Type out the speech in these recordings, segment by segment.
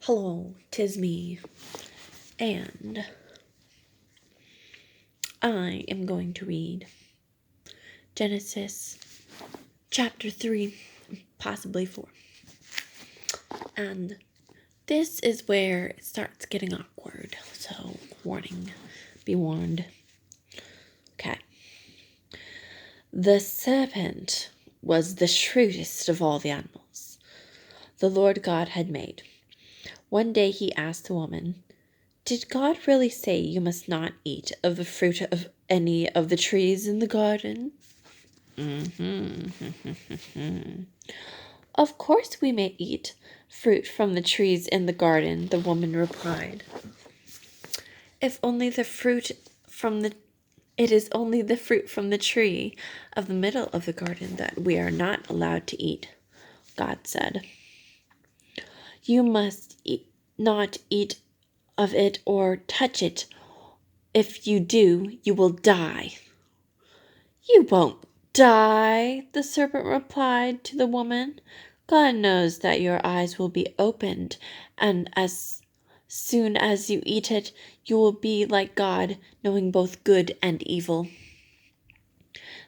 Hello, 'tis me, and I am going to read Genesis chapter 3, possibly 4. And this is where it starts getting awkward, so warning, be warned. Okay. The serpent was the shrewdest of all the animals the Lord God had made. One day he asked the woman, "Did God really say you must not eat of the fruit of any of the trees in the garden?" "Of course we may eat fruit from the trees in the garden," the woman replied. It is only the fruit from the tree of the middle of the garden that we are not allowed to eat," God said. "You must not eat of it or touch it. If you do, you will die." "You won't die," the serpent replied to the woman. "God knows that your eyes will be opened, and as soon as you eat it, you will be like God, knowing both good and evil."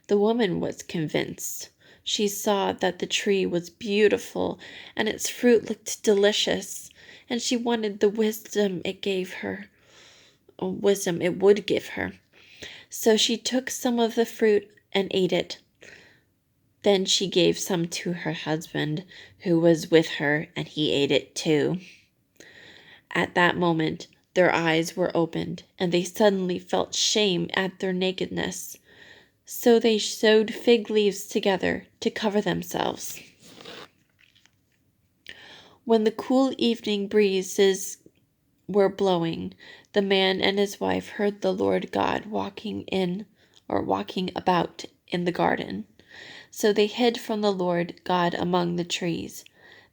The woman was convinced. She saw that the tree was beautiful and its fruit looked delicious, and she wanted the wisdom it would give her. So she took some of the fruit and ate it. Then she gave some to her husband, who was with her, and he ate it too. At that moment, their eyes were opened, and they suddenly felt shame at their nakedness. So they sewed fig leaves together to cover themselves. When the cool evening breezes were blowing, the man and his wife heard the Lord God walking about in the garden. So they hid from the Lord God among the trees.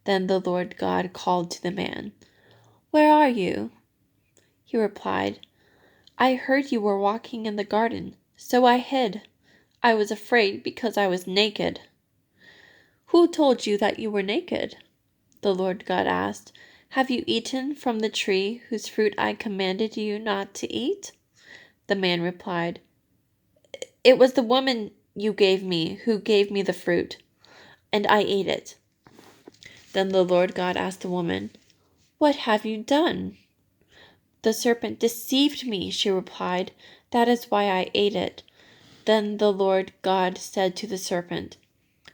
Then the Lord God called to the man, "Where are you?" He replied, "I heard you were walking in the garden, so I hid. I was afraid because I was naked." "Who told you that you were naked?" the Lord God asked. "Have you eaten from the tree whose fruit I commanded you not to eat?" The man replied, "It was the woman you gave me who gave me the fruit, and I ate it." Then the Lord God asked the woman, "What have you done?" "The serpent deceived me," she replied. "That is why I ate it." Then the Lord God said to the serpent,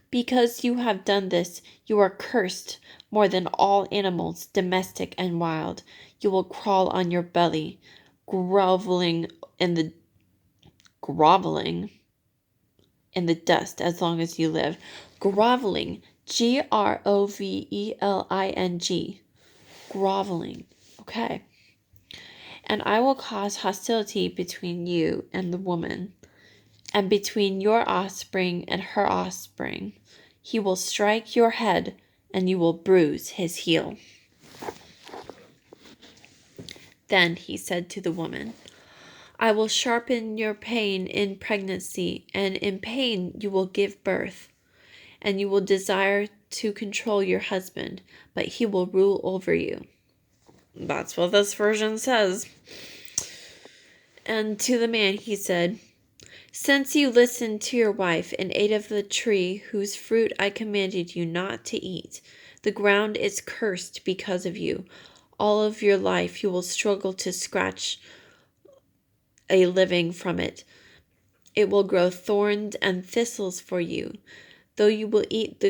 "Because you have done this, you are cursed more than all animals, domestic and wild. You will crawl on your belly, groveling in the dust as long as you live." Groveling, Groveling, groveling. Okay. "And I will cause hostility between you and the woman, and between your offspring and her offspring. He will strike your head, and you will bruise his heel." Then he said to the woman, "I will sharpen your pain in pregnancy, and in pain you will give birth, and you will desire to control your husband, but he will rule over you." That's what this version says. And to the man he said, "Since you listened to your wife and ate of the tree whose fruit I commanded you not to eat, the ground is cursed because of you. All of your life you will struggle to scratch a living from it. It will grow thorns and thistles for you, though you will eat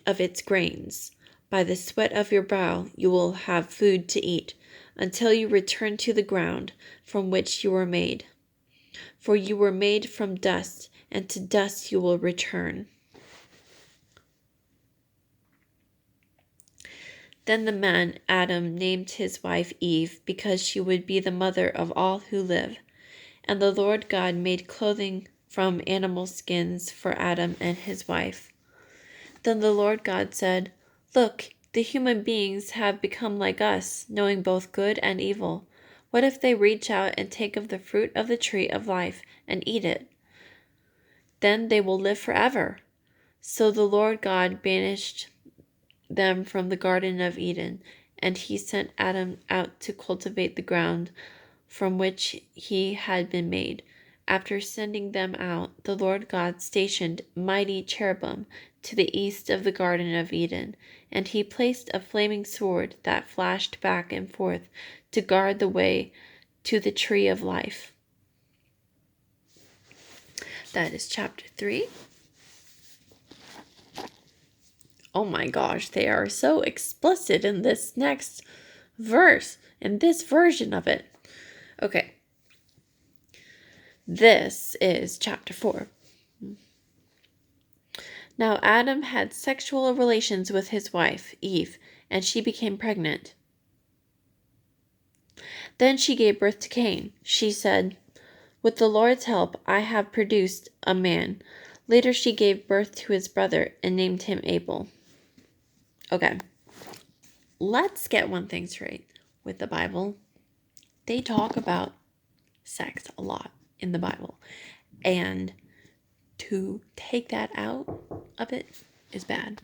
of its grains. By the sweat of your brow you will have food to eat, until you return to the ground from which you were made. For you were made from dust, and to dust you will return." Then the man Adam named his wife Eve, because she would be the mother of all who live. And the Lord God made clothing from animal skins for Adam and his wife. Then the Lord God said, "Look, the human beings have become like us, knowing both good and evil. What if they reach out and take of the fruit of the tree of life and eat it? Then they will live forever." So the Lord God banished them from the Garden of Eden, and he sent Adam out to cultivate the ground from which he had been made. After sending them out, the Lord God stationed mighty cherubim to the east of the Garden of Eden, and he placed a flaming sword that flashed back and forth to guard the way to the tree of life. That is chapter 3. Oh my gosh, they are so explicit in this next verse, in this version of it. Okay. This is chapter 4. Now Adam had sexual relations with his wife, Eve, and she became pregnant. Then she gave birth to Cain. She said, "With the Lord's help, I have produced a man." Later she gave birth to his brother and named him Abel. Okay, let's get one thing straight with the Bible. They talk about sex a lot in the Bible, and to take that out of it is bad.